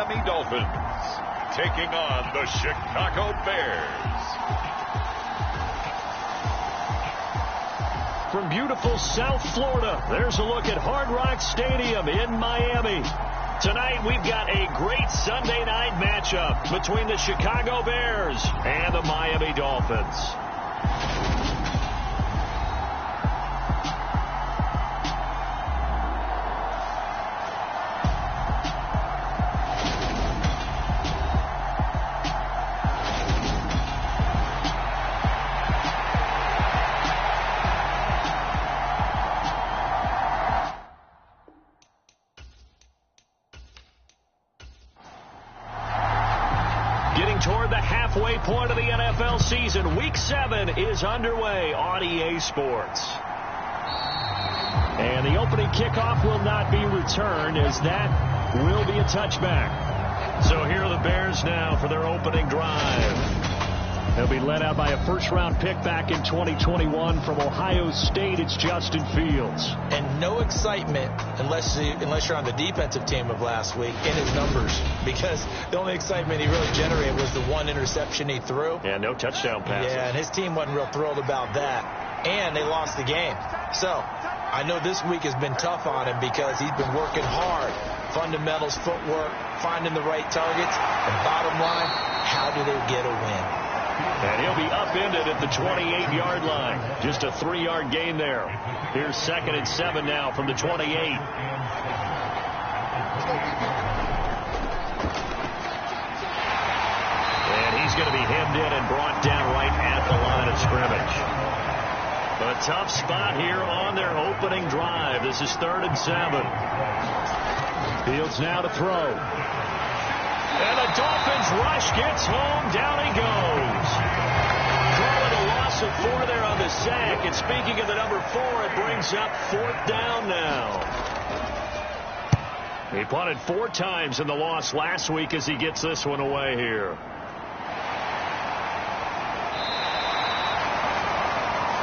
Miami Dolphins taking on the Chicago Bears. From beautiful South Florida, there's a look at Hard Rock Stadium in Miami. Tonight, we've got a great Sunday night matchup between the Chicago Bears and the Miami Dolphins. Toward the halfway point of the NFL season, Week 7 is underway on EA Sports. And the opening kickoff will not be returned, as that will be a touchback. So here are the Bears now for their opening drive. They'll be led out by a first-round pick back in 2021 from Ohio State. It's Justin Fields. And no excitement unless you're on the defensive team of last week in his numbers, because the only excitement he really generated was the one interception he threw. Yeah, no touchdown passes. Yeah, and his team wasn't real thrilled about that. And they lost the game. So I know this week has been tough on him because he's been working hard. Fundamentals, footwork, finding the right targets. And bottom line, how do they get a win? And he'll be upended at the 28-yard line. Just a 3-yard gain there. Here's 2nd and 7 now from the 28. And he's going to be hemmed in and brought down right at the line of scrimmage. A tough spot here on their opening drive. This is 3rd and 7. Fields now to throw. And the Dolphins rush gets home. Down he goes. Calling a loss of 4 there on the sack. And speaking of the number 4, it brings up 4th down now. He punted 4 times in the loss last week as he gets this one away here.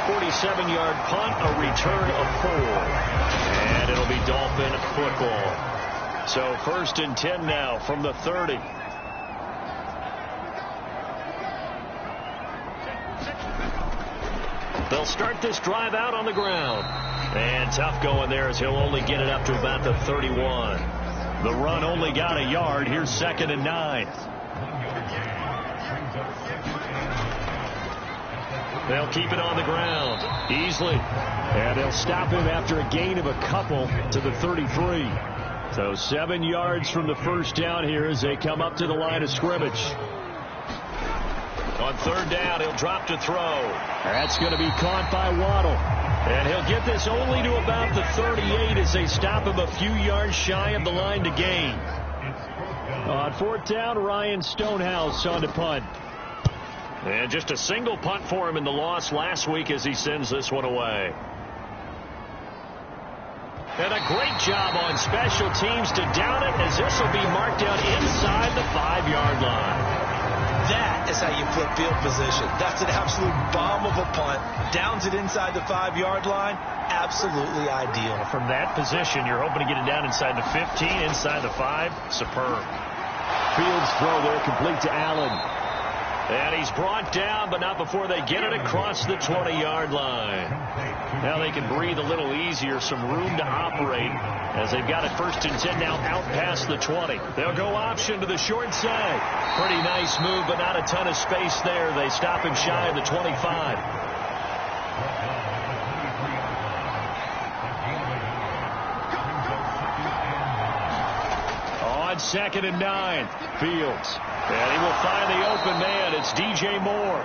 47-yard punt, a return of 4. And it'll be Dolphin football. So 1st and 10 now from the 30. They'll start this drive out on the ground. And tough going there as he'll only get it up to about the 31. The run only got a yard. Here's 2nd and 9. They'll keep it on the ground easily. And they'll stop him after a gain of a couple to the 33. So 7 yards from the first down here as they come up to the line of scrimmage. On 3rd down, he'll drop to throw. That's going to be caught by Waddle. And he'll get this only to about the 38 as they stop him a few yards shy of the line to gain. On 4th down, Ryan Stonehouse on the punt. And just a single punt for him in the loss last week as he sends this one away. And a great job on special teams to down it, as this will be marked down inside the 5-yard line. That is how you flip field position. That's an absolute bomb of a punt. Downs it inside the 5-yard line. Absolutely ideal. From that position, you're hoping to get it down inside the 15, inside the 5. Superb. Fields throw there, complete to Allen. And he's brought down, but not before they get it across the 20-yard line. Now they can breathe a little easier, some room to operate, as they've got it 1st and 10 now out past the 20. They'll go option to the short side. Pretty nice move, but not a ton of space there. They stop him shy of the 25. On 2nd and 9, Fields. And he will find the open man. It's DJ Moore.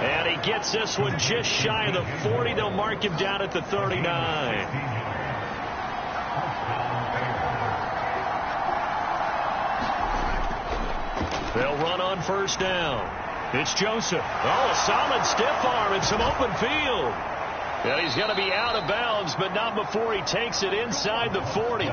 And he gets this one just shy of the 40. They'll mark him down at the 39. They'll run on 1st down. It's Joseph. Oh, a solid stiff arm and some open field. And he's going to be out of bounds, but not before he takes it inside the 40.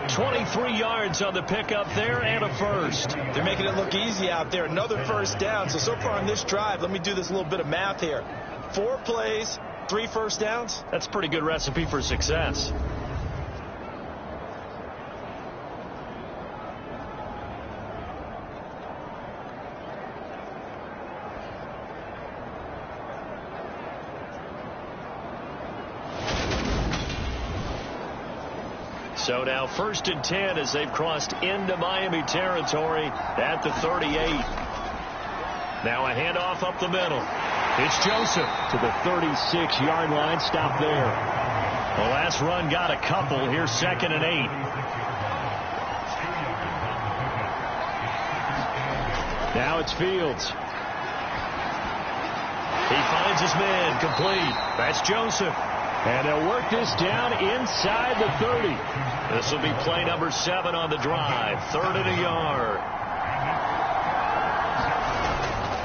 23 yards on the pickup there and a first. They're making it look easy out there. Another 1st down. So far on this drive, let me do this little bit of math here. 4 plays, 3 first downs. That's a pretty good recipe for success. So now 1st and 10 as they've crossed into Miami territory at the 38. Now a handoff up the middle. It's Joseph to the 36-yard line. Stop there. The last run got a couple. Here's 2nd and 8. Now it's Fields. He finds his man complete. That's Joseph. And they'll work this down inside the 30. This will be play number 7 on the drive. 3rd and a yard.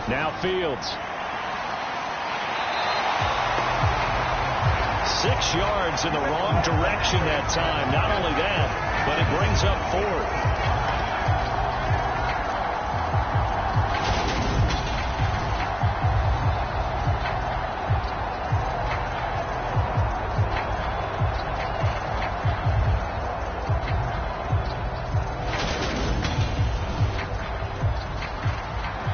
Now Fields. 6 yards in the wrong direction that time. Not only that, but it brings up 4th.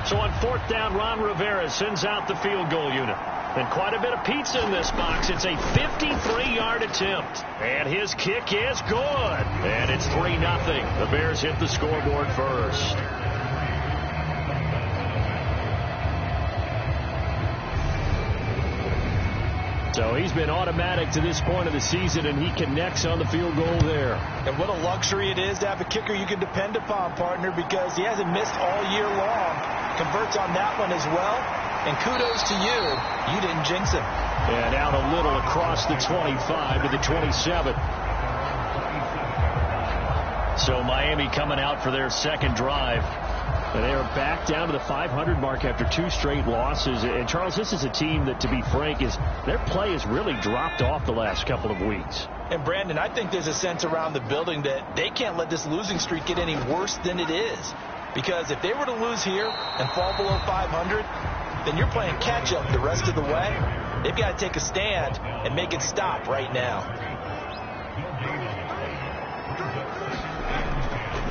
So on 4th down, Ron Rivera sends out the field goal unit. And quite a bit of pizza in this box. It's a 53-yard attempt. And his kick is good. And it's 3-0. The Bears hit the scoreboard first. So he's been automatic to this point of the season, and he connects on the field goal there. And what a luxury it is to have a kicker you can depend upon, partner, because he hasn't missed all year long. Converts on that one as well. And kudos to you. You didn't jinx him. And out a little across the 25 to the 27. So Miami coming out for their 2nd drive. And they are back down to the 500 mark after 2 straight losses. And, Charles, this is a team that, to be frank, their play has really dropped off the last couple of weeks. And, Brandon, I think there's a sense around the building that they can't let this losing streak get any worse than it is. Because if they were to lose here and fall below 500, then you're playing catch-up the rest of the way. They've got to take a stand and make it stop right now.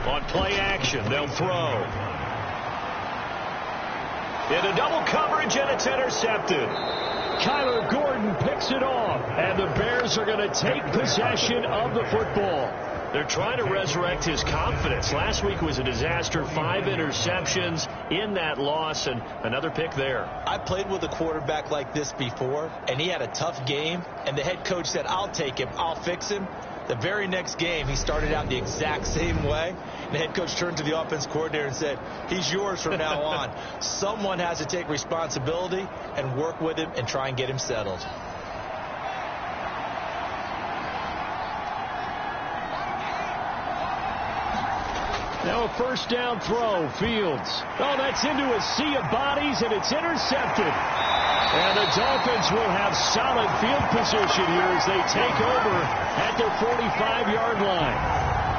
On play action, they'll throw. Into double coverage, and it's intercepted. Kyler Gordon picks it off, and the Bears are going to take possession of the football. They're trying to resurrect his confidence. Last week was a disaster. 5 interceptions in that loss, and another pick there. I played with a quarterback like this before, and he had a tough game, and the head coach said, I'll take him, I'll fix him. The very next game, he started out the exact same way. The head coach turned to the offense coordinator and said, he's yours from now on. Someone has to take responsibility and work with him and try and get him settled. Now a 1st down throw. Fields. Oh, that's into a sea of bodies, and it's intercepted. And the Dolphins will have solid field position here as they take over at their 45-yard line.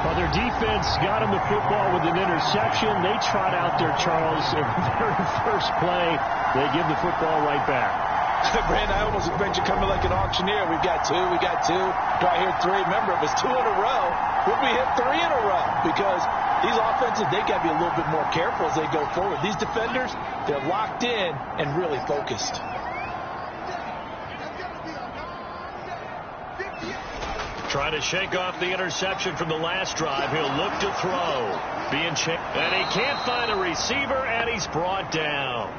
Well, their defense got them the football with an interception. They trot out there, Charles, in the very first play. They give the football right back. Brandon, I almost expect you coming like an auctioneer. We got 2, we got 2. Do I hear 3? Remember, it was 2 in a row. Would we hit 3 in a row? Because these offenses, they got to be a little bit more careful as they go forward. These defenders, they're locked in and really focused. Trying to shake off the interception from the last drive. He'll look to throw. Being checked. And he can't find a receiver, and he's brought down.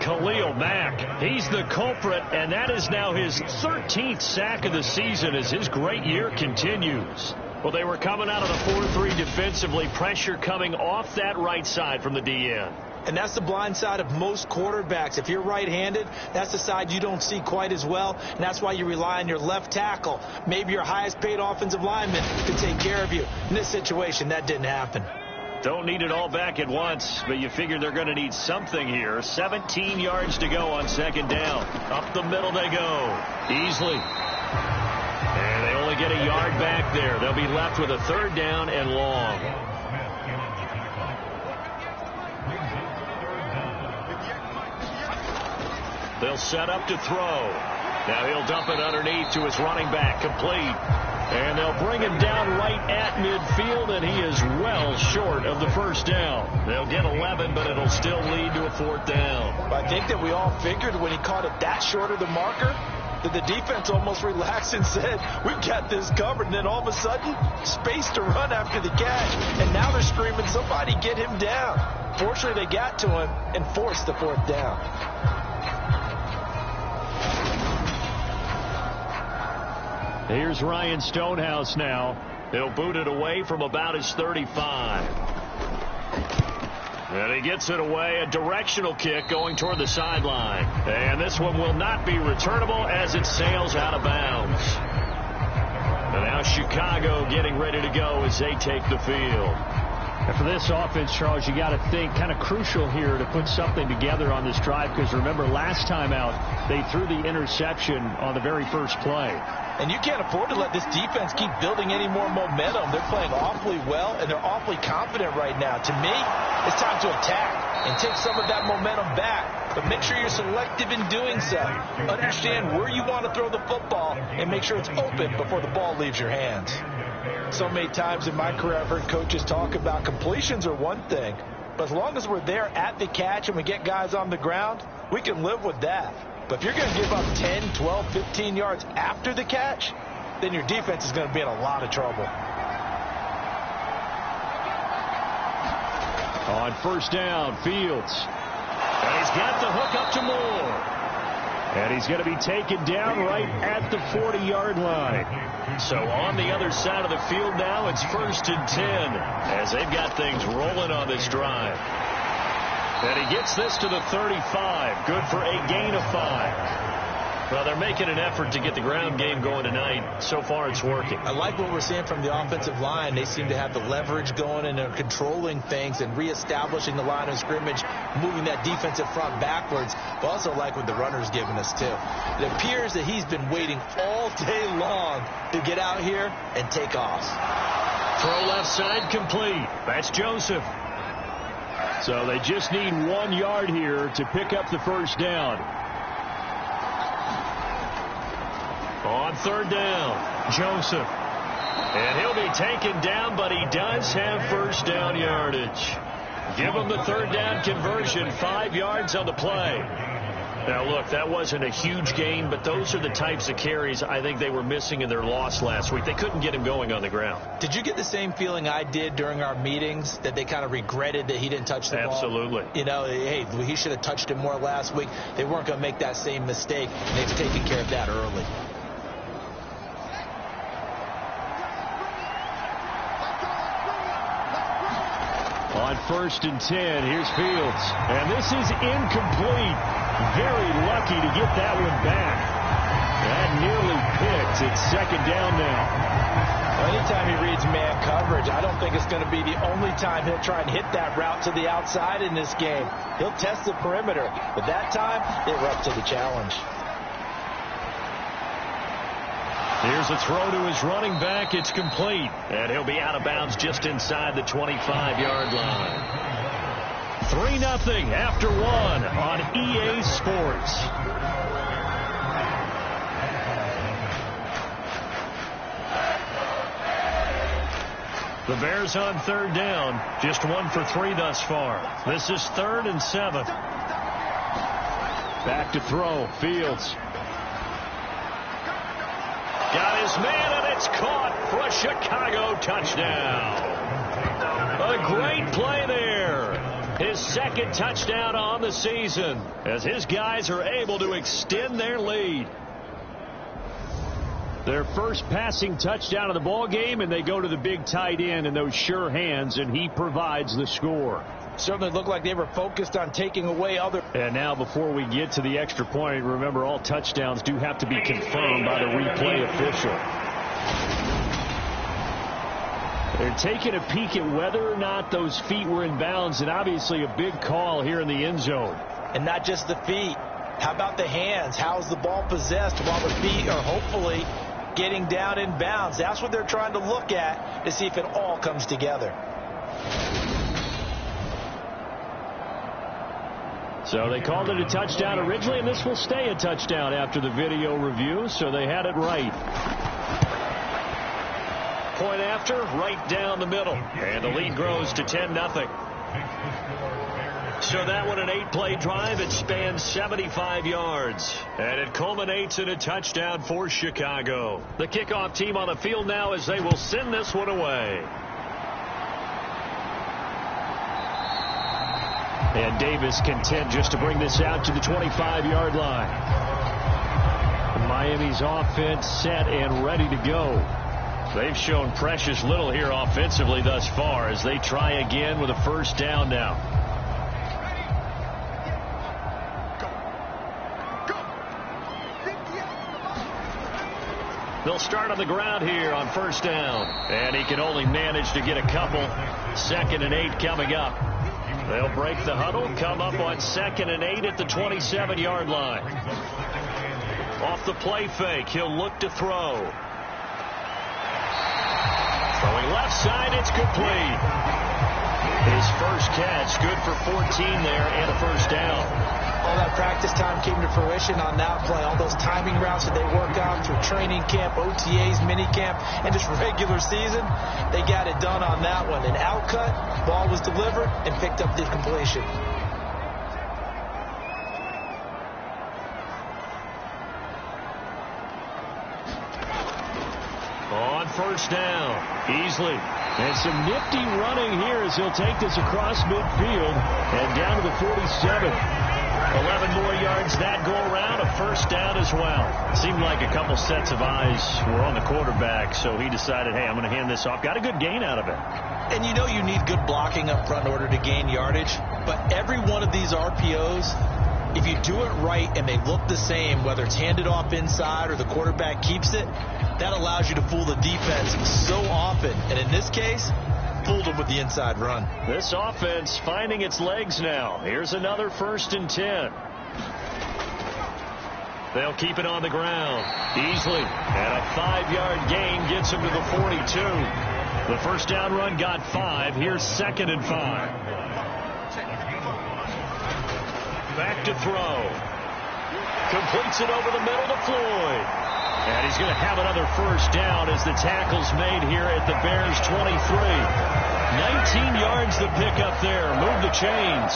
Khalil Mack, he's the culprit, and that is now his 13th sack of the season as his great year continues. Well, they were coming out of the 4-3 defensively. Pressure coming off that right side from the DN. And that's the blind side of most quarterbacks. If you're right-handed, that's the side you don't see quite as well. And that's why you rely on your left tackle. Maybe your highest-paid offensive lineman to take care of you. In this situation, that didn't happen. Don't need it all back at once, but you figure they're going to need something here. 17 yards to go on 2nd down. Up the middle they go. Easily. And they only get a yard back there. They'll be left with a 3rd down and long. They'll set up to throw. Now he'll dump it underneath to his running back. Complete. And they'll bring him down right at midfield, and he is well short of the 1st down. They'll get 11, but it'll still lead to a 4th down. I think that we all figured when he caught it that short of the marker, that the defense almost relaxed and said, we've got this covered. And then all of a sudden, space to run after the catch. And now they're screaming, somebody get him down. Fortunately, they got to him and forced the 4th down. Here's Ryan Stonehouse now. He'll boot it away from about his 35. And he gets it away, a directional kick going toward the sideline. And this one will not be returnable as it sails out of bounds. And now Chicago getting ready to go as they take the field. And for this offense, Charles, you got to think kind of crucial here to put something together on this drive, because remember last time out they threw the interception on the very first play. And you can't afford to let this defense keep building any more momentum. They're playing awfully well, and they're awfully confident right now. To me, it's time to attack and take some of that momentum back. But make sure you're selective in doing so. Understand where you want to throw the football and make sure it's open before the ball leaves your hands. So many times in my career I've heard coaches talk about completions are one thing, but as long as we're there at the catch and we get guys on the ground, we can live with that. But if you're going to give up 10, 12, 15 yards after the catch, then your defense is going to be in a lot of trouble. On 1st down, Fields. And he's got the hook up to Moore. And he's going to be taken down right at the 40-yard line. So on the other side of the field now, it's 1st and 10 as they've got things rolling on this drive. And he gets this to the 35. Good for a gain of 5. Well, they're making an effort to get the ground game going tonight. So far, it's working. I like what we're seeing from the offensive line. They seem to have the leverage going, and they're controlling things and reestablishing the line of scrimmage, moving that defensive front backwards. But also like what the runner's giving us, too. It appears that he's been waiting all day long to get out here and take off. Throw left side complete. That's Joseph. So they just need 1 yard here to pick up the 1st down. On 3rd down, Joseph. And he'll be taken down, but he does have 1st down yardage. Give him the 3rd down conversion, 5 yards on the play. Now, look, that wasn't a huge gain, but those are the types of carries I think they were missing in their loss last week. They couldn't get him going on the ground. Did you get the same feeling I did during our meetings, that they kind of regretted that he didn't touch the ball? Absolutely. You know, hey, he should have touched it more last week. They weren't going to make that same mistake, and they've taken care of that early. On 1st and 10, here's Fields. And this is incomplete. Very lucky to get that one back. That nearly picked. It's 2nd down now. Anytime he reads man coverage, I don't think it's going to be the only time he'll try and hit that route to the outside in this game. He'll test the perimeter, but that time, they were up to the challenge. Here's a throw to his running back. It's complete. And he'll be out of bounds just inside the 25-yard line. 3-0 after 1 on EA Sports. The Bears on 3rd down. Just 1 for 3 thus far. This is 3rd and 7. Back to throw. Fields. Got his man, and it's caught for a Chicago touchdown. A great play there. His 2nd touchdown on the season as his guys are able to extend their lead. Their first passing touchdown of the ball game, and they go to the big tight end in those sure hands, and he provides the score. Certainly looked like they were focused on taking away other. And now before we get to the extra point, remember all touchdowns do have to be confirmed by the replay official. They're taking a peek at whether or not those feet were in bounds, and obviously a big call here in the end zone. And not just the feet. How about the hands? How's the ball possessed while the feet are hopefully getting down in bounds? That's what they're trying to look at to see if it all comes together. So they called it a touchdown originally, and this will stay a touchdown after the video review, so they had it right. Point after, right down the middle, and the lead grows to 10-0. So that one an 8-play drive. It spans 75 yards. And it culminates in a touchdown for Chicago. The kickoff team on the field now as they will send this one away. And Davis content just to bring this out to the 25-yard line. Miami's offense set and ready to go. They've shown precious little here offensively thus far as they try again with a first down now. They'll start on the ground here on first down. And he can only manage to get a couple. 2nd and 8 coming up. They'll break the huddle, come up on 2nd and 8 at the 27-yard line. Off the play fake, he'll look to throw. Throwing left side, it's complete. His first catch, good for 14 there and a first down. All that practice time came to fruition on that play. All those timing routes that they work out through training camp, OTAs, mini camp, and just regular season, they got it done on that one. An out cut, ball was delivered, and picked up the completion. On first down, Easley. And some nifty running here as he'll take this across midfield and down to the 47. 11 more yards that go around, a first down as well. Seemed like a couple sets of eyes were on the quarterback, so he decided, hey, I'm going to hand this off. Got a good gain out of it. And you know you need good blocking up front in order to gain yardage, but every one of these RPOs, if you do it right and they look the same, whether it's handed off inside or the quarterback keeps it, that allows you to fool the defense so often. And in this case, fooled them with the inside run. This offense finding its legs now. Here's another 1st and 10. They'll keep it on the ground. Easley, and a 5-yard gain gets him to the 42. The first down run got 5. Here's 2nd and 5. Back to throw. Completes it over the middle to Floyd. And he's going to have another first down as the tackle's made here at the Bears 23. 19 yards the pickup there. Move the chains.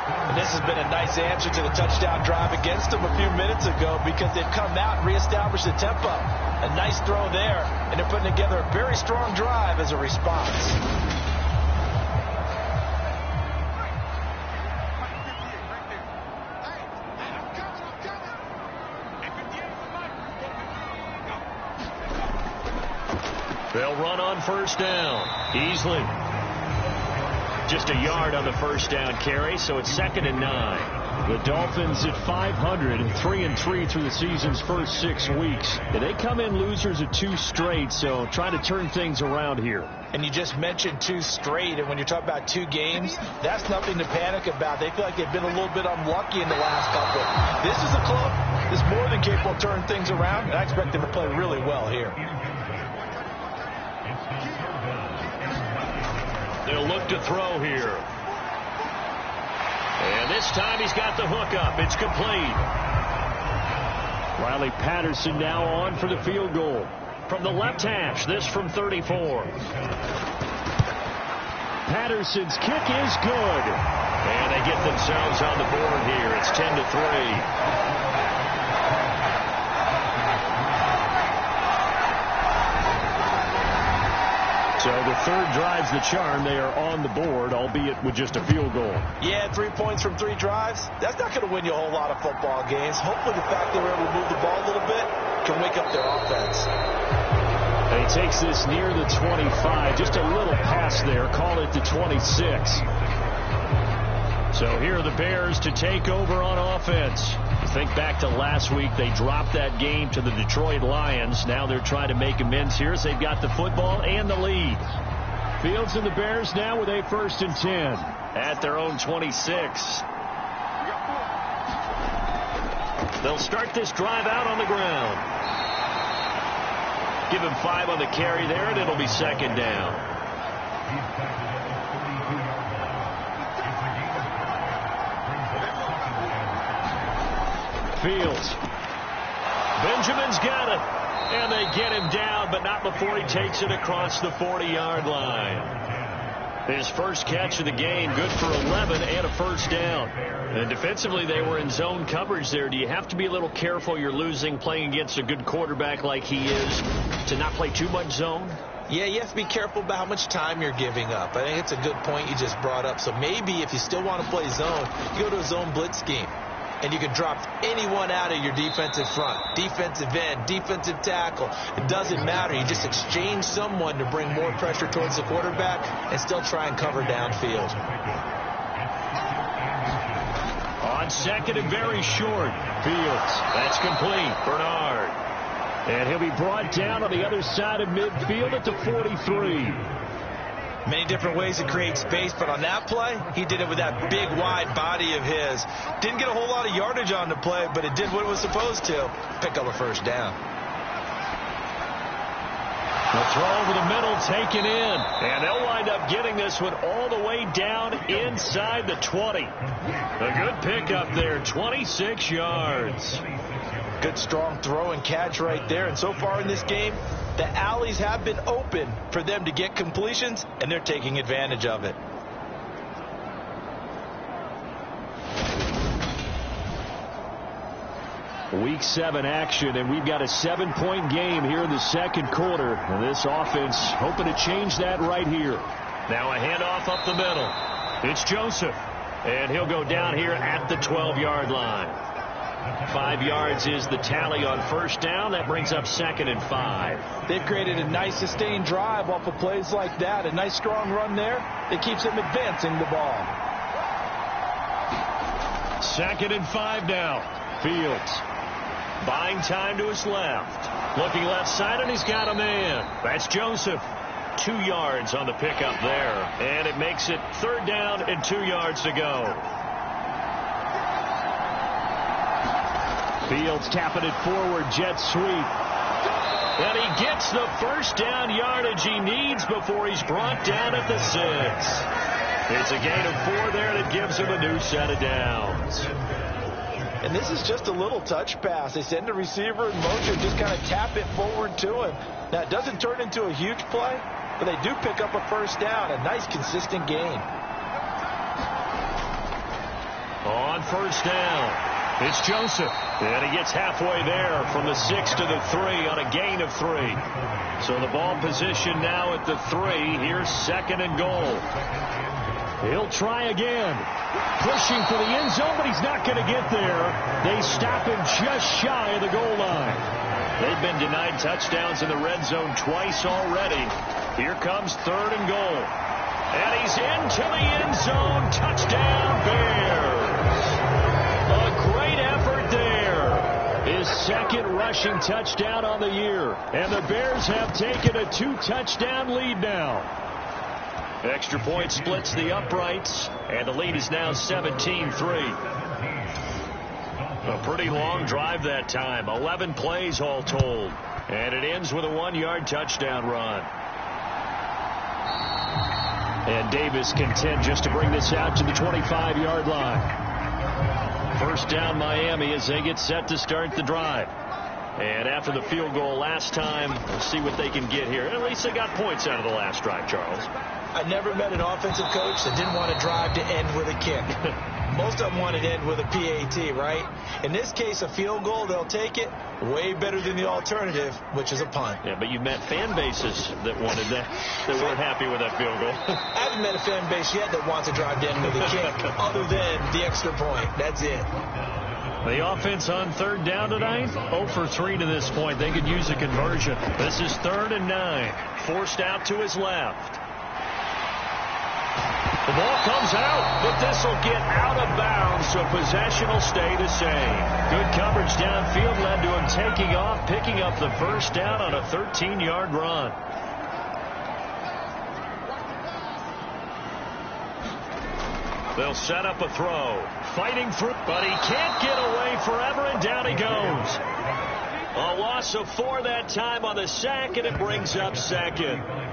And this has been a nice answer to the touchdown drive against them a few minutes ago because they've come out and reestablished the tempo. A nice throw there, and they're putting together a very strong drive as a response. They'll run on first down. Easley. Just a yard on the first down carry, so it's 2nd and 9. The Dolphins at 500, 3-3 through the season's first 6 weeks. And they come in losers of 2 straight, so trying to turn things around here. And you just mentioned 2 straight, and when you're talking about 2 games, that's nothing to panic about. They feel like they've been a little bit unlucky in the last couple. This is a club that's more than capable of turning things around, and I expect them to play really well here. They'll look to throw here. And this time he's got the hook up. It's complete. Riley Patterson now on for the field goal. From the left hash, this from 34. Patterson's kick is good. And they get themselves on the board here. It's 10-3. So the third drive's the charm. They are on the board, albeit with just a field goal. Yeah, 3 points from 3 drives. That's not going to win you a whole lot of football games. Hopefully the fact they were able to move the ball a little bit can wake up their offense. And he takes this near the 25. Just a little pass there. Call it the 26. So here are the Bears to take over on offense. Think back to last week. They dropped that game to the Detroit Lions. Now they're trying to make amends here as they've got the football and the lead. Fields and the Bears now with a 1st and 10 at their own 26. They'll start this drive out on the ground. Give him 5 on the carry there, and it'll be 2nd down. Fields. Benjamin's got it. And they get him down, but not before he takes it across the 40-yard line. His first catch of the game, good for 11 and a first down. And defensively, they were in zone coverage there. Do you have to be a little careful? You're losing playing against a good quarterback like he is to not play too much zone? Yeah, you have to be careful about how much time you're giving up. I think it's a good point you just brought up. So maybe if you still want to play zone, you go to a zone blitz scheme. And you can drop anyone out of your defensive front, defensive end, defensive tackle. It doesn't matter. You just exchange someone to bring more pressure towards the quarterback and still try and cover downfield. On second and very short, Fields. That's complete. Bernard. And he'll be brought down on the other side of midfield at the 43. Many different ways to create space, but on that play, he did it with that big, wide body of his. Didn't get a whole lot of yardage on the play, but it did what it was supposed to. Pick up a first down. The throw over the middle taken in. And they'll wind up getting this one all the way down inside the 20. A good pickup there, 26 yards. Good strong throw and catch right there. And so far in this game, the alleys have been open for them to get completions, and they're taking advantage of it. Week 7 action, and we've got a 7-point game here in the second quarter. And this offense hoping to change that right here. Now a handoff up the middle. It's Joseph. And he'll go down here at the 12-yard line. 5 yards is the tally on first down. That brings up 2nd and 5. They've created a nice sustained drive off of plays like that. A nice strong run there that keeps them advancing the ball. 2nd and 5 now. Fields buying time to his left. Looking left side, and he's got a man. That's Joseph. 2 yards on the pickup there. And it makes it 3rd down and 2 yards to go. Fields tapping it forward, jet sweep. And he gets the first down yardage he needs before he's brought down at the 6. It's a gain of 4 there that gives him a new set of downs. And this is just a little touch pass. They send the receiver in motion, just kind of tap it forward to him. Now, it doesn't turn into a huge play, but they do pick up a first down. A nice, consistent gain. On first down, it's Joseph. And he gets halfway there from the 6 to the 3 on a gain of 3. So the ball position now at the 3. Here's 2nd and goal. He'll try again. Pushing for the end zone, but he's not going to get there. They stop him just shy of the goal line. They've been denied touchdowns in the red zone twice already. Here comes 3rd and goal. And he's into the end zone. Touchdown, Bears. A great effort there. His 2nd rushing touchdown on the year. And the Bears have taken a 2-touchdown lead now. Extra point splits the uprights, and the lead is now 17-3. A pretty long drive that time, 11 plays all told. And it ends with a 1-yard touchdown run. And Davis content just to bring this out to the 25-yard line. First down Miami as they get set to start the drive. And after the field goal last time, we'll see what they can get here. At least they got points out of the last drive, Charles. I never met an offensive coach that didn't want to drive to end with a kick. Most of them wanted to end with a PAT, right? In this case, a field goal, they'll take it. Way better than the alternative, which is a punt. Yeah, but you met fan bases that wanted that, that weren't happy with that field goal. I haven't met a fan base yet that wants to drive to end with a kick, other than the extra point. That's it. The offense on 3rd down tonight, 0 for 3 to this point. They could use a conversion. This is 3rd and 9. Forced out to his left. The ball comes out, but this will get out of bounds, so possession will stay the same. Good coverage downfield led to him taking off, picking up the first down on a 13-yard run. They'll set up a throw. Fighting through, but he can't get away forever, and down he goes. A loss of 4 that time on the sack, and it brings up 2nd.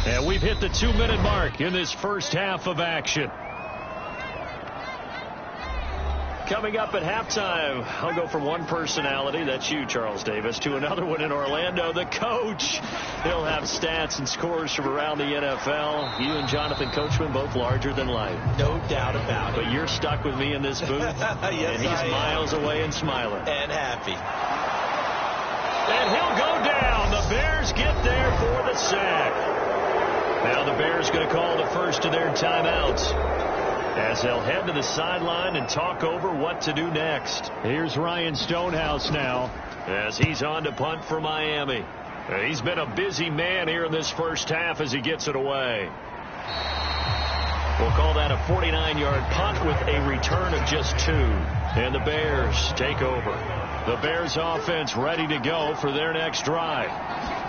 And we've hit the 2-minute mark in this first half of action. Coming up at halftime, I'll go from one personality, that's you, Charles Davis, to another one in Orlando, the coach. He'll have stats and scores from around the NFL. You and Jonathan Coachman, both larger than life. No doubt about it. But you're stuck with me in this booth. Yes, and he's miles away and smiling. And happy. And he'll go down. The Bears get there for the sack. Now the Bears going to call the first of their timeouts, as they'll head to the sideline and talk over what to do next. Here's Ryan Stonehouse now, as he's on to punt for Miami. He's been a busy man here in this first half as he gets it away. We'll call that a 49-yard punt with a return of just 2. And the Bears take over. The Bears offense ready to go for their next drive.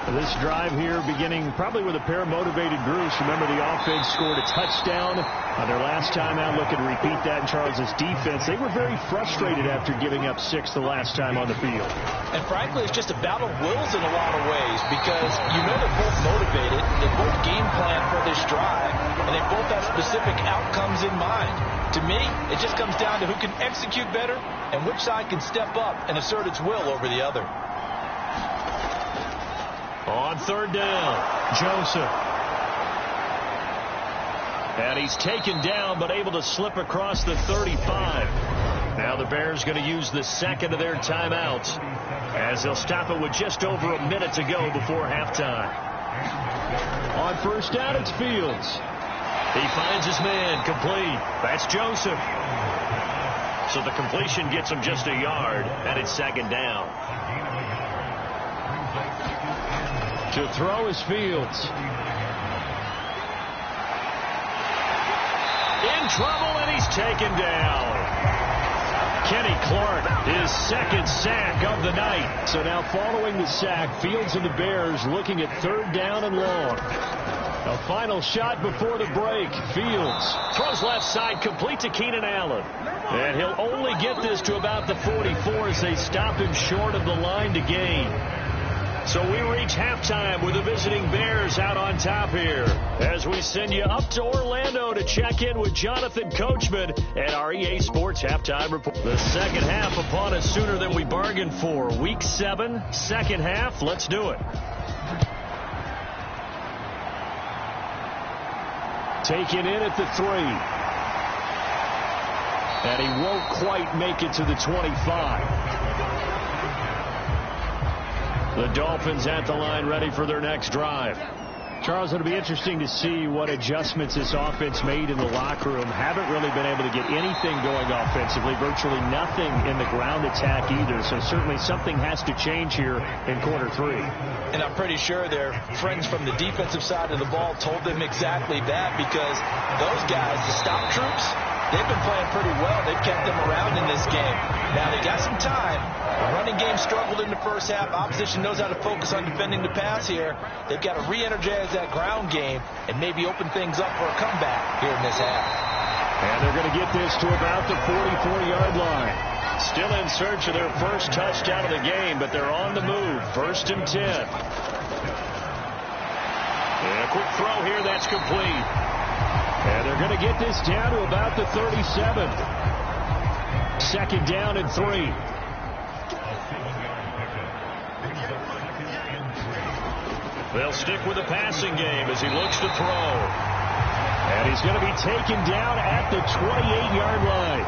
This drive here beginning probably with a pair of motivated groups. Remember, the offense scored a touchdown on their last time out. Looking to repeat that in Charles's defense. They were very frustrated after giving up 6 the last time on the field. And frankly, it's just a battle of wills in a lot of ways, because you know they're both motivated. They both game plan for this drive, and they both have specific outcomes in mind. To me, it just comes down to who can execute better and which side can step up and assert its will over the other. On third down, Joseph. And he's taken down, but able to slip across the 35. Now the Bears going to use the second of their timeouts, as they'll stop it with just over a minute to go before halftime. On first down, it's Fields. He finds his man, complete. That's Joseph. So the completion gets him just a yard, and it's second down. To throw is Fields. In trouble, and he's taken down. Kenny Clark, his second sack of the night. So now following the sack, Fields and the Bears looking at third down and long. A final shot before the break. Fields throws left side, complete to Keenan Allen. And he'll only get this to about the 44 as they stop him short of the line to gain. So we reach halftime with the visiting Bears out on top here, as we send you up to Orlando to check in with Jonathan Coachman at our EA Sports Halftime Report. The second half upon us sooner than we bargained for. Week 7, second half. Let's do it. Taken in at the 3. And he won't quite make it to the 25. The Dolphins at the line, ready for their next drive. Charles, it'll be interesting to see what adjustments this offense made in the locker room. Haven't really been able to get anything going offensively. Virtually nothing in the ground attack either. So certainly something has to change here in quarter 3. And I'm pretty sure their friends from the defensive side of the ball told them exactly that, because those guys, the stop troops, they've been playing pretty well. They've kept them around in this game. Now, they got some time. The running game struggled in the first half. Opposition knows how to focus on defending the pass here. They've got to re-energize that ground game and maybe open things up for a comeback here in this half. And they're going to get this to about the 44-yard line. Still in search of their first touchdown of the game, but they're on the move. 1st and 10. And a quick throw here, that's complete. And they're going to get this down to about the 37. Second down and 3. They'll stick with the passing game as he looks to throw. And he's going to be taken down at the 28-yard line.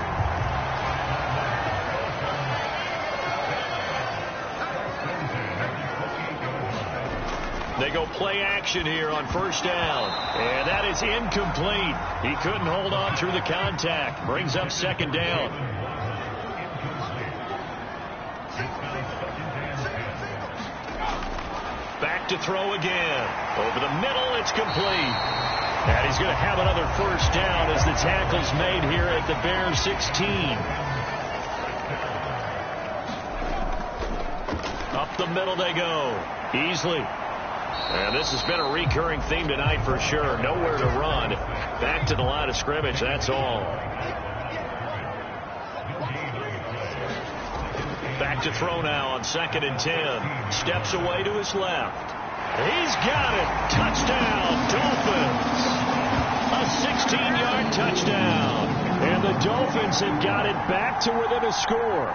They go play action here on first down. And that is incomplete. He couldn't hold on through the contact. Brings up second down. Back to throw again. Over the middle, it's complete. And he's going to have another first down as the tackle's made here at the Bears 16. Up the middle they go. Easily. And this has been a recurring theme tonight for sure. Nowhere to run. Back to the line of scrimmage, that's all. Back to throw now on 2nd and 10. Steps away to his left. He's got it. Touchdown, Dolphins. A 16-yard touchdown. And the Dolphins have got it back to within a score.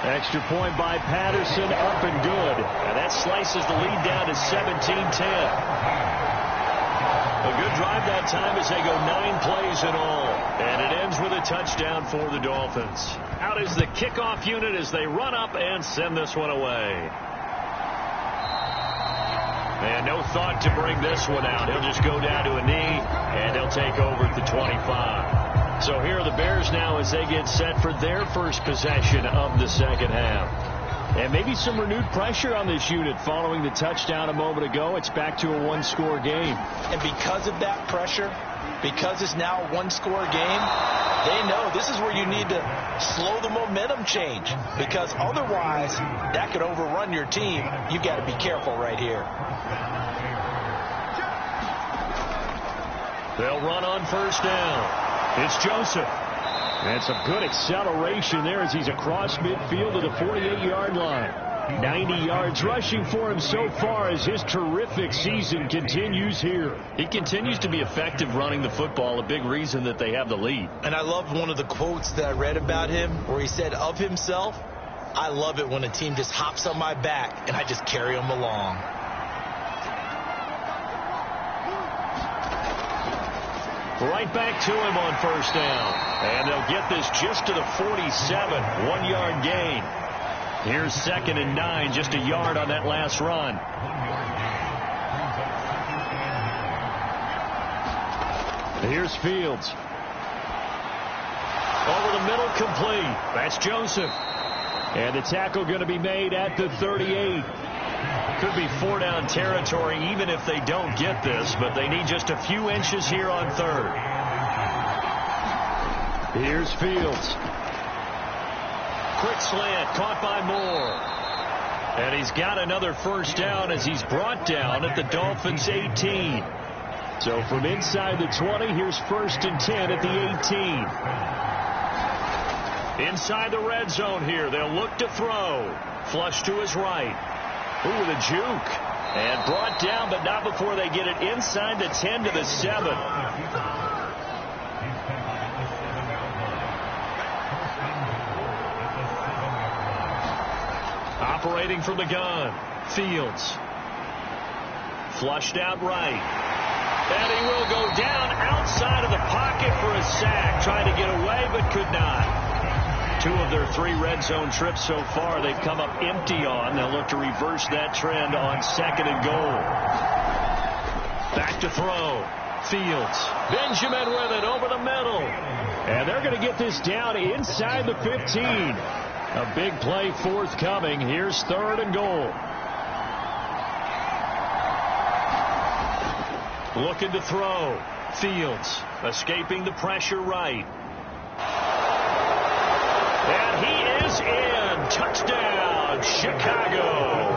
Extra point by Patterson, up and good. And that slices the lead down to 17-10. A good drive that time as they go 9 plays in all. And it ends with a touchdown for the Dolphins. Out is the kickoff unit as they run up and send this one away. And no thought to bring this one out. He'll just go down to a knee, and he'll take over at the 25. So here are the Bears now as they get set for their first possession of the second half. And maybe some renewed pressure on this unit following the touchdown a moment ago. It's back to a one-score game. And because of that pressure, because it's now a one-score game, they know this is where you need to slow the momentum change, because otherwise that could overrun your team. You've got to be careful right here. They'll run on first down. It's Joseph. And some good acceleration there as he's across midfield to the 48-yard line. 90 yards rushing for him so far as his terrific season continues here. He continues to be effective running the football, a big reason that they have the lead. And I love one of the quotes that I read about him where he said of himself, "I love it when a team just hops on my back and I just carry them along." Right back to him on first down. And they'll get this just to the 47. 1-yard gain. Here's 2nd and 9, just a yard on that last run. Here's Fields. Over the middle, complete. That's Joseph. And the tackle going to be made at the 38. Could be 4-down territory even if they don't get this, but they need just a few inches here on 3rd. Here's Fields. Quick slant, caught by Moore. And he's got another first down as he's brought down at the Dolphins' 18. So from inside the 20, here's 1st and 10 at the 18. Inside the red zone here, they'll look to throw. Flush to his right. Ooh, with a juke. And brought down, but not before they get it inside the 10 to the 7. Operating from the gun. Fields. Flushed out right. And he will go down outside of the pocket for a sack. Tried to get away, but could not. 2 of their 3 red zone trips so far they've come up empty on. They'll look to reverse that trend on 2nd and goal. Back to throw. Fields. Benjamin with it over the middle. And they're going to get this down inside the 15. A big play forthcoming. Here's 3rd and goal. Looking to throw. Fields escaping the pressure right. And he is in. Touchdown, Chicago.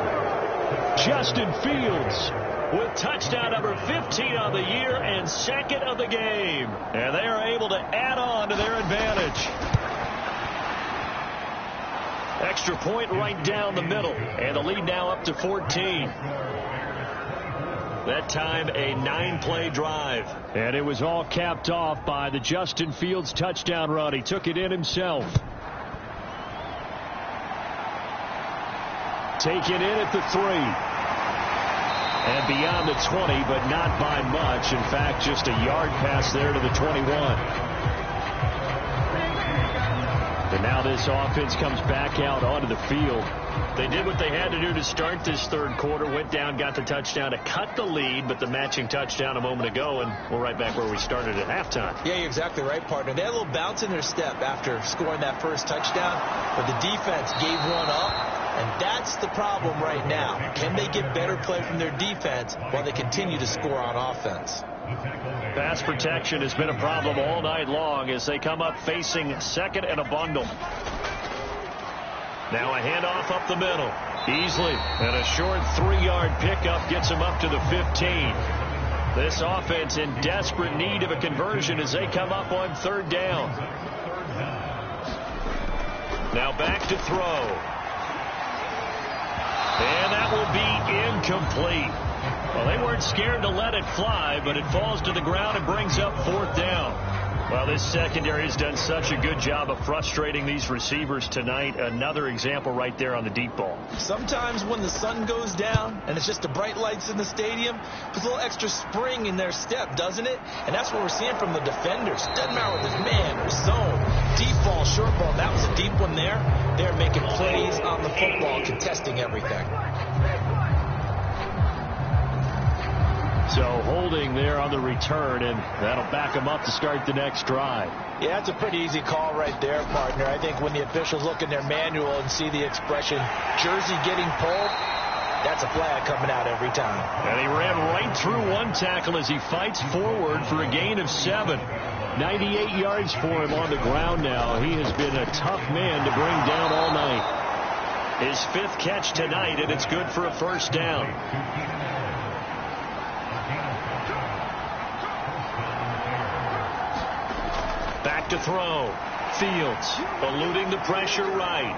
Justin Fields with touchdown number 15 on the year and 2nd of the game. And they are able to add on to their advantage. Extra point right down the middle. And the lead now up to 14. That time a 9-play drive. And it was all capped off by the Justin Fields touchdown run. He took it in himself. Taken in at the 3. And beyond the 20, but not by much. In fact, just a yard pass there to the 21. And now this offense comes back out onto the field. They did what they had to do to start this 3rd quarter. Went down, got the touchdown to cut the lead, but the matching touchdown a moment ago, and we're right back where we started at halftime. Yeah, you're exactly right, partner. They had a little bounce in their step after scoring that first touchdown, but the defense gave one up, and that's the problem right now. Can they get better play from their defense while they continue to score on offense? Pass protection has been a problem all night long as they come up facing 2nd and a bundle. Now a handoff up the middle. Easily. And a short 3-yard pickup gets him up to the 15. This offense in desperate need of a conversion as they come up on 3rd down. Now back to throw. And that will be incomplete. Well, they weren't scared to let it fly, but it falls to the ground and brings up 4th down. Well, this secondary has done such a good job of frustrating these receivers tonight. Another example right there on the deep ball. Sometimes when the sun goes down and it's just the bright lights in the stadium, puts a little extra spring in their step, doesn't it? And that's what we're seeing from the defenders. Doesn't matter whether it's man or zone, deep ball, short ball. That was a deep one there. They're making plays on the football, contesting everything. So holding there on the return, and that'll back them up to start the next drive. Yeah, that's a pretty easy call right there, partner. I think when the officials look in their manual and see the expression, jersey getting pulled, that's a flag coming out every time. And he ran right through one tackle as he fights forward for a gain of 7. 98 yards for him on the ground now. He has been a tough man to bring down all night. His 5th catch tonight, and it's good for a 1st down. Back to throw. Fields eluding the pressure right.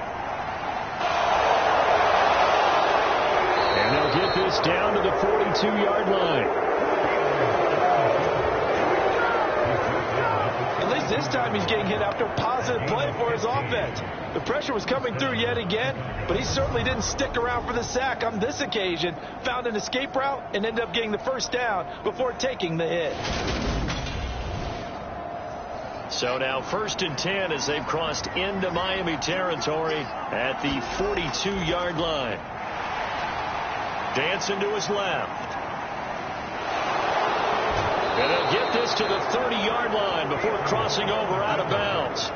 And they'll get this down to the 42-yard line. At least this time he's getting hit after a positive play for his offense. The pressure was coming through yet again, but he certainly didn't stick around for the sack on this occasion. Found an escape route and ended up getting the 1st down before taking the hit. So now 1st and 10 as they've crossed into Miami territory at the 42-yard line. Dancing to his left. And they'll get this to the 30-yard line before crossing over out of bounds.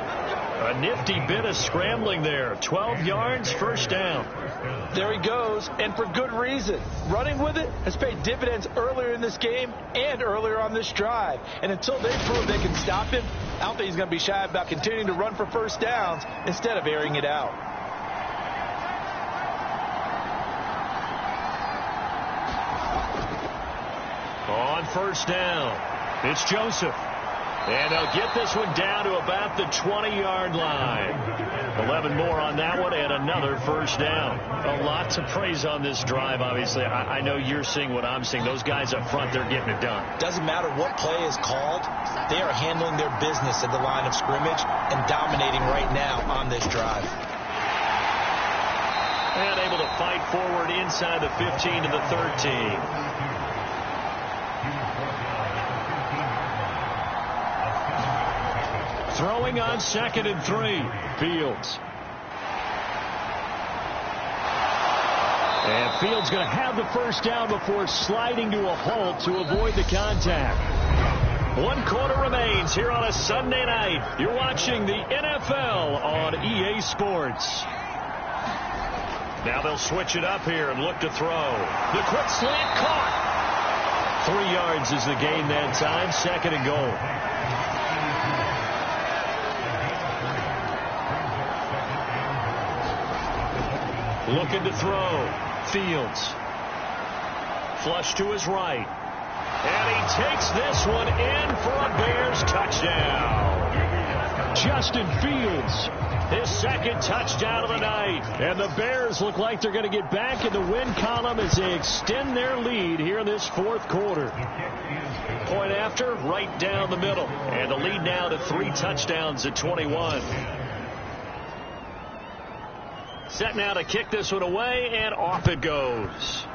A nifty bit of scrambling there. 12 yards, 1st down. There he goes, and for good reason. Running with it has paid dividends earlier in this game and earlier on this drive. And until they prove they can stop him, I don't think he's going to be shy about continuing to run for 1st downs instead of airing it out. On 1st down, it's Joseph. And they'll get this one down to about the 20-yard line. 11 more on that one and another 1st down. A lot to praise on this drive, obviously. I know you're seeing what I'm seeing. Those guys up front, they're getting it done. Doesn't matter what play is called. They are handling their business at the line of scrimmage and dominating right now on this drive. And able to fight forward inside the 15 to the 13. Throwing on 2nd and 3. Fields. And Fields going to have the 1st down before sliding to a halt to avoid the contact. 1 quarter remains here on a Sunday night. You're watching the NFL on EA Sports. Now they'll switch it up here and look to throw. The quick slant caught. 3 yards is the gain that time. 2nd and goal. Looking to throw. Fields. Flush to his right. And he takes this one in for a Bears touchdown. Justin Fields. His 2nd touchdown of the night. And the Bears look like they're going to get back in the win column as they extend their lead here in this 4th quarter. Point after, right down the middle. And the lead now to 3 touchdowns at 21. Set now to kick this one away, and off it goes.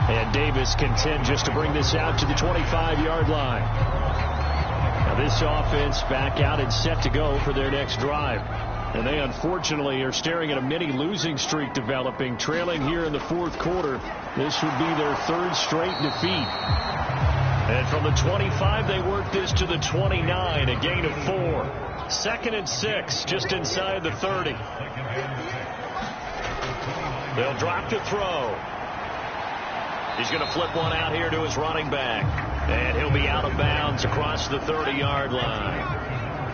And Davis content just to bring this out to the 25-yard line. Now this offense back out and set to go for their next drive. And they unfortunately are staring at a mini losing streak developing, trailing here in the 4th quarter. This would be their 3rd straight defeat. And from the 25, they work this to the 29, a gain of 4. 2nd and 6, just inside the 30. They'll drop to throw. He's going to flip one out here to his running back. And he'll be out of bounds across the 30-yard line.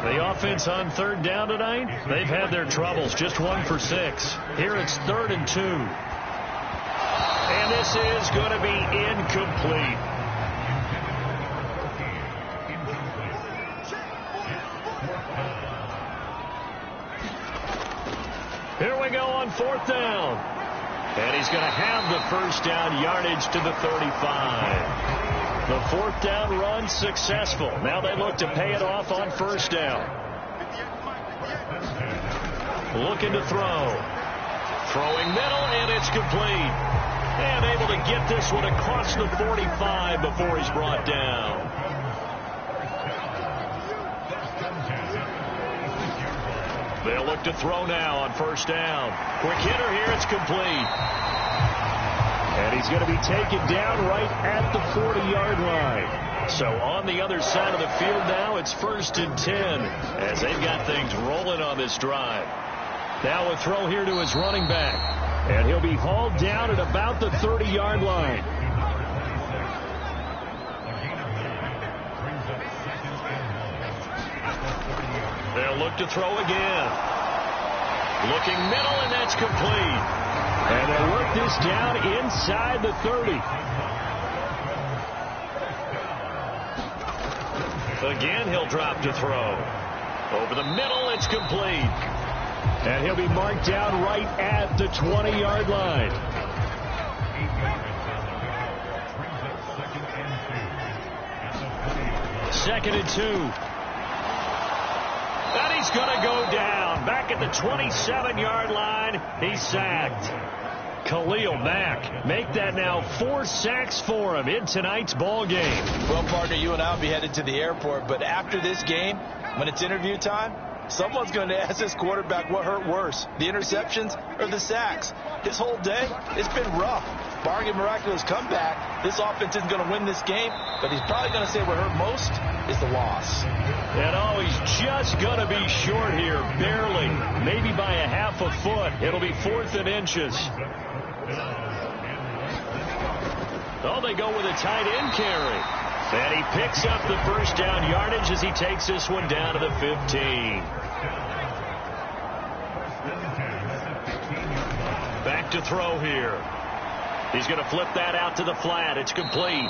The offense on 3rd down tonight, they've had their troubles. Just 1 for 6. Here it's 3rd and 2. And this is going to be incomplete. Here we go on 4th down. And he's going to have the first down, yardage to the 35. The 4th down run successful. Now they look to pay it off on 1st down. Looking to throw. Throwing middle, and it's complete. And able to get this one across the 45 before he's brought down. They'll look to throw now on 1st down. Quick hitter here, it's complete. And he's going to be taken down right at the 40-yard line. So on the other side of the field now, it's 1st and 10 as they've got things rolling on this drive. Now a throw here to his running back. And he'll be hauled down at about the 30-yard line. They'll look to throw again. Looking middle, and that's complete. And they'll work this down inside the 30. Again, he'll drop to throw. Over the middle, it's complete. And he'll be marked down right at the 20-yard line. Second and 2. And he's going to go down. Back at the 27-yard line. He's sacked. Khalil Mack. Make that now 4 sacks for him in tonight's ball game. Well, partner, you and I will be headed to the airport, but after this game, when it's interview time, someone's going to ask this quarterback what hurt worse, the interceptions or the sacks. His whole day, it's been rough. Barring a miraculous comeback, this offense isn't going to win this game, but he's probably going to say what hurt most is the loss. And oh, he's just going to be short here, barely, maybe by a half a foot. It'll be 4th and inches. Oh, they go with a tight end carry. And he picks up the first down yardage as he takes this one down to the 15. Back to throw here. He's going to flip that out to the flat. It's complete.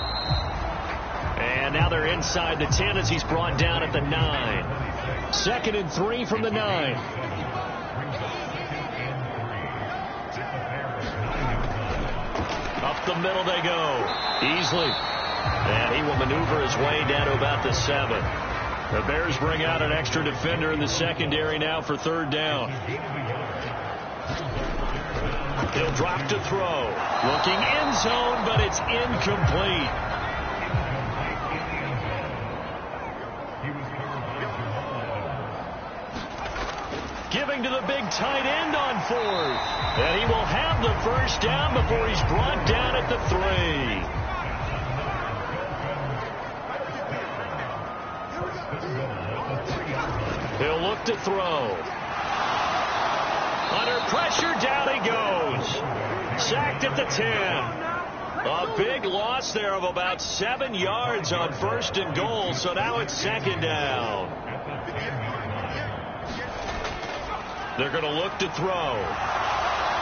And now they're inside the 10 as he's brought down at the 9. 2nd and 3 from the 9. Up the middle they go. Easily. And he will maneuver his way down to about the 7. The Bears bring out an extra defender in the secondary now for 3rd down. He'll drop to throw. Looking end zone, but it's incomplete. Giving to the big tight end on 4th. And he will have the first down before he's brought down at the 3. He'll look to throw. Under pressure, down he goes. Sacked at the 10. A big loss there of about 7 yards on 1st and goal, so now it's 2nd down. They're going to look to throw.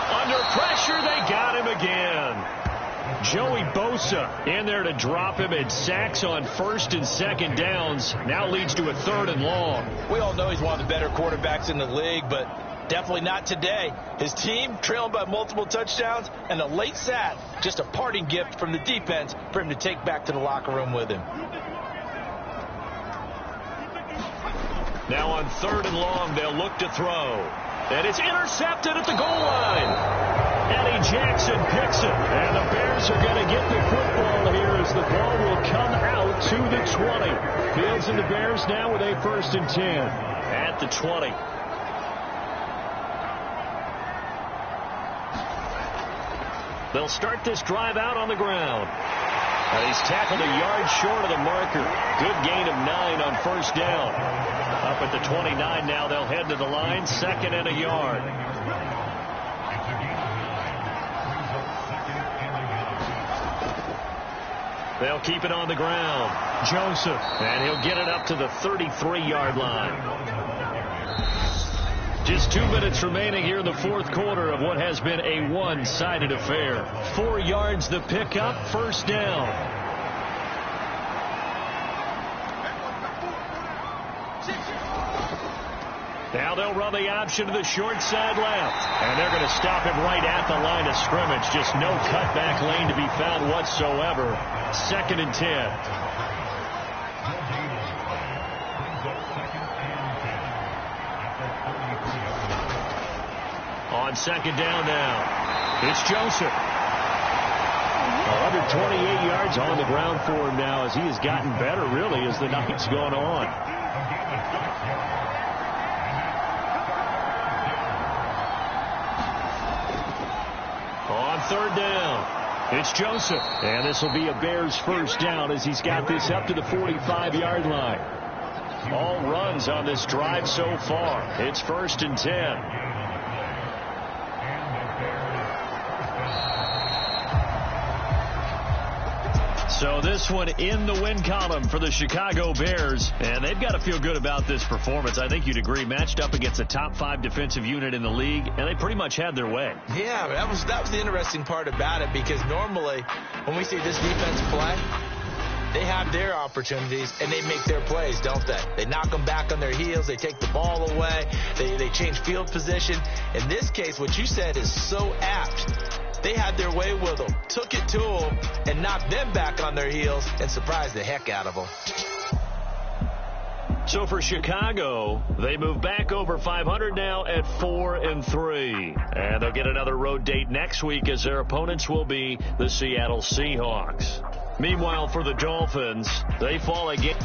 Under pressure, they got him again. Joey Bosa in there to drop him, and sacks on 1st and 2nd downs now leads to a 3rd and long. We all know he's one of the better quarterbacks in the league, but definitely not today. His team trailing by multiple touchdowns, and a late sack, just a parting gift from the defense for him to take back to the locker room with him. Now on 3rd and long, they'll look to throw. And it's intercepted at the goal line. Eddie Jackson picks it. And the Bears are going to get the football here as the ball will come out to the 20. Fields and the Bears now with a 1st and 10 at the 20. They'll start this drive out on the ground. And he's tackled a yard short of the marker. Good gain of 9 on 1st down. Up at the 29 now, they'll head to the line, 2nd and a yard. They'll keep it on the ground. Joseph, and he'll get it up to the 33-yard line. Just 2 minutes remaining here in the 4th quarter of what has been a one-sided affair. 4 yards the pickup, 1st down. Now they'll run the option to the short side left. And they're going to stop him right at the line of scrimmage. Just no cutback lane to be found whatsoever. 2nd and 10. On 2nd down now, it's Joseph. 128 yards on the ground for him now as he has gotten better, really, as the night's gone on. On 3rd down, it's Joseph. And this will be a Bears first down as he's got this up to the 45-yard line. All runs on this drive so far. It's 1st and 10. So this one in the win column for the Chicago Bears, and they've got to feel good about this performance. I think you'd agree, matched up against a top 5 defensive unit in the league, and they pretty much had their way. Yeah, that was the interesting part about it, because normally when we see this defense play, they have their opportunities and they make their plays, don't they? They knock them back on their heels. They take the ball away. They change field position. In this case, what you said is so apt. They had their way with them, took it to them, and knocked them back on their heels and surprised the heck out of them. So for Chicago, they move back over 500 now at 4-3. And they'll get another road date next week as their opponents will be the Seattle Seahawks. Meanwhile, for the Dolphins, they fall again.